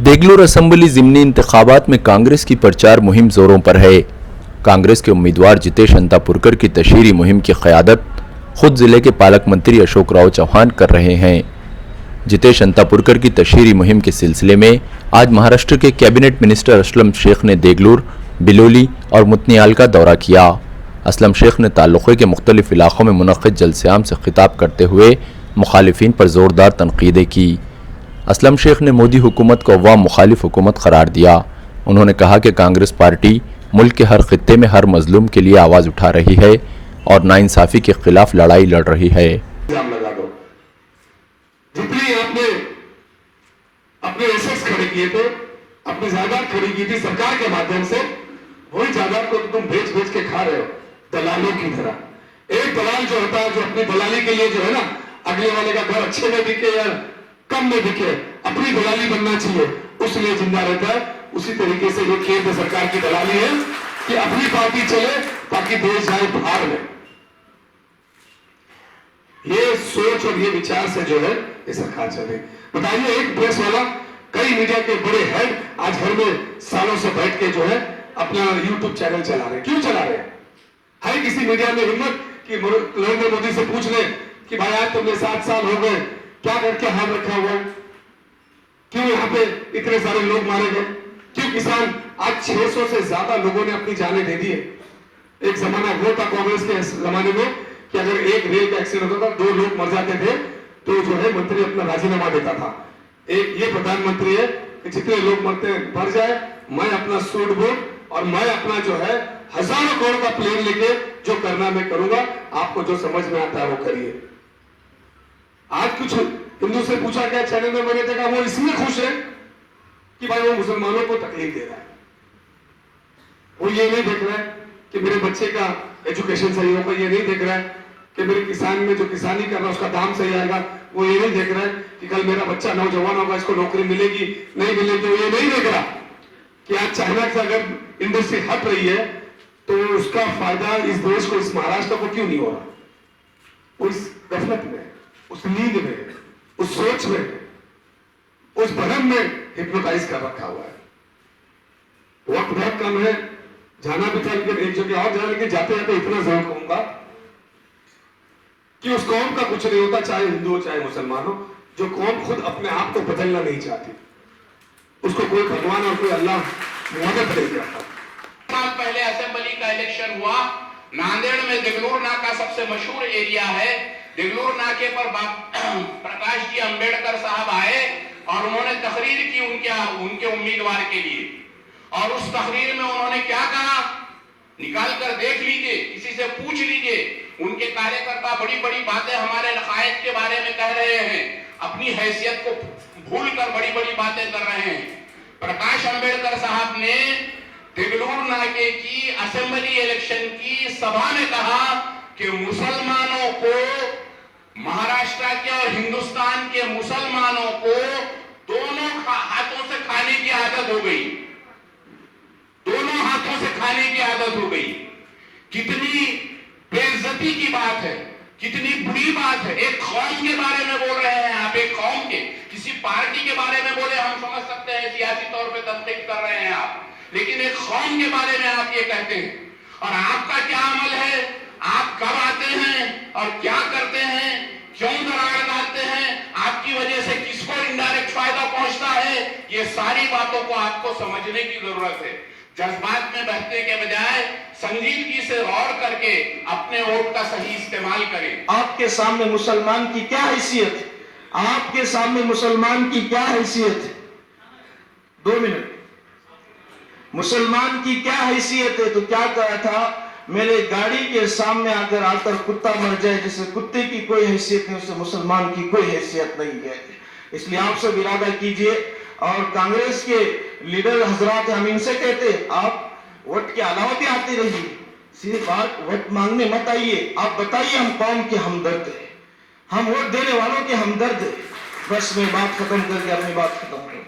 Deglur assembly ज़िमनी इंतखाबात में कांग्रेस की प्रचार मुहिम जोरों पर है। कांग्रेस के उम्मीदवार जितेश अंतापुरकर की तशहीरी मुहिम की क़यादत खुद जिले के पालक मंत्री अशोक राव चौहान कर रहे हैं। जितेश अंतापुरकर की तशहीरी मुहिम के सिलसिले में आज महाराष्ट्र के कैबिनेट मिनिस्टर असलम शेख ने देगलूर, बिलोली और मुतनियाल का दौरा किया। असलम शेख ने ताल्लुक़े के मुख्तलिफ इलाक़ों में मुनक़्क़िद जलसे-आम से खिताब करते हुए मुखालिफिन पर ज़ोरदार तनक़ीदें की। असलम शेख ने मोदी हुकूमत को अवाम मुखालिफ हुकूमत करार दिया। उन्होंने कहा कि कांग्रेस पार्टी मुल्क के हर खित्ते में हर मजलूम के लिए आवाज़ उठा रही है और नाइंसाफ़ी के खिलाफ लड़ाई लड़ रही है। जितनी आपने अपने एसेट्स खड़े किए थे, अपनी जायदाद खड़ी की थी सरकार के माध्यम से, वही जायदाद को तुम बेच बेच के खा रहे हो दलालों की तरह। एक दलाल जो होता है, जो अपनी दलाली के लिए जो है ना, अगले वाले का घर अच्छे में बिके या कम में बिके, अपनी दलाली बनना चाहिए, उसलिए जिंदा रहता है। उसी तरीके से ये केंद्र सरकार की दलाली है कि अपनी पार्टी चले ताकि देश जाए भार में। ये सोच और ये विचार से जो है ये सरकार चल रही। बताइए, एक प्रेस वाला, कई मीडिया के बड़े हेड आज घर में सालों से बैठ के जो है अपना यूट्यूब चैनल चला रहे। क्यों चला रहे? है किसी मीडिया में हिम्मत कि नरेंद्र मोदी से पूछ ले कि भाई आज तुमने 7 साल हो गए, क्या करके हाथ रखा हुआ है? क्यों यहाँ पे इतने सारे लोग मारे गए? क्यों किसान, आज 600 से ज्यादा लोगों ने अपनी जानें दे दी है। एक जमाना वो था कांग्रेस के जमाने में कि अगर एक रेल का एक्सीडेंट होता था, 2 लोग मर जाते थे, तो जो है मंत्री अपना राजीनामा देता था। एक ये प्रधानमंत्री है कि जितने लोग मरते हैं मर जाए, मैं अपना सूट बूट और मैं अपना जो है हजारों करोड़ का प्लेन लेके जो करना मैं करूंगा, आपको जो समझ में आता है वो करिए। आज कुछ हिंदू से पूछा गया चैनल में, मैंने देखा वो इसमें खुश है कि भाई वो मुसलमानों को तकलीफ दे रहा है। वो ये नहीं देख रहा है कि मेरे बच्चे का एजुकेशन सही होगा, ये नहीं देख रहा है कि मेरे किसान में जो किसानी कर रहा है उसका दाम सही आएगा, वो ये नहीं देख रहा है कि कल मेरा बच्चा नौजवान होगा, इसको नौकरी मिलेगी नहीं मिलेगी, वो ये नहीं देख रहा कि आज चाइना से अगर इंडस्ट्री हट रही है तो उसका फायदा इस देश को, इस महाराष्ट्र को क्यों नहीं हो रहा? वो इस गफलत में, उस नींद में, उस सोच में, उस भ्रम में हिप्नोटाइज कर रखा हुआ है। वक्त बहुत कम है, जाना भी था लेकिन एक जगह और जाना, लेकिन जाते जाते इतना जरूर कहूंगा कि उस कौम का कुछ नहीं होता, चाहे हिंदू हो चाहे मुसलमान हो, जो कौम खुद अपने आप को बदलना नहीं चाहती, उसको कोई भगवान और कोई अल्लाह मदद नहीं करता। साल पहले असेंबली का इलेक्शन हुआ, नांदेड़ में देगलूर नाका सबसे मशहूर एरिया है। देगलूर नाके पर प्रकाश जी अंबेडकर साहब आए और उन्होंने तकरीर की उनके उम्मीदवार के लिए। और उस तकरीर में उन्होंने क्या कहा, निकाल कर देख लीजिए, किसी से पूछ लीजिए। उनके कार्यकर्ता बड़ी बड़ी बातें हमारे लखायत के बारे में कह रहे हैं, अपनी हैसियत को भूल कर बड़ी बड़ी बातें कर रहे हैं। प्रकाश अंबेडकर साहब ने देगलूर नाके की असेंबली इलेक्शन की सभा में कहा कि मुसलमानों को, महाराष्ट्र के और हिंदुस्तान के मुसलमानों को दोनों हाथों से खाने की आदत हो गई, दोनों हाथों से खाने की आदत हो गई। कितनी बेइज्जती की बात है, कितनी बुरी बात है। एक कौम के बारे में बोल रहे हैं आप, एक कौम के, किसी पार्टी के बारे में बोले हम समझ सकते हैं, सियासी तौर पे तनकीद कर रहे हैं आप, लेकिन एक कौम के बारे में आप ये कहते हैं। और आपका क्या अमल है, आप कब आते हैं और क्या करते हैं, क्यों दरार डालते हैं, आपकी वजह से किसको इनडायरेक्ट फायदा पहुंचता है, ये सारी बातों को आपको समझने की जरूरत है। जज्बात में बहने के बजाय संजीदगी से गौर करके अपने वोट का सही इस्तेमाल करें। आपके सामने मुसलमान की क्या हैसियत है? आपके सामने मुसलमान की क्या हैसियत है? 2 मिनट। मुसलमान की क्या हैसियत है? तो क्या कहा था, मेरे गाड़ी के सामने अगर आकर कुत्ता मर जाए, जैसे कुत्ते की कोई हैसियत नहीं, उससे मुसलमान की कोई हैसियत नहीं है। इसलिए आप सब इरादा कीजिए। और कांग्रेस के लीडर हजरात, हम इनसे कहते हैं, आप वोट के अलावा भी आते रहिए, सिर्फ आप वोट मांगने मत आइए। आप बताइए हम कौम के हमदर्द है, हम वोट देने वालों के हमदर्द है। बस मैं बात खत्म करके अपनी बात खत्म करूँ।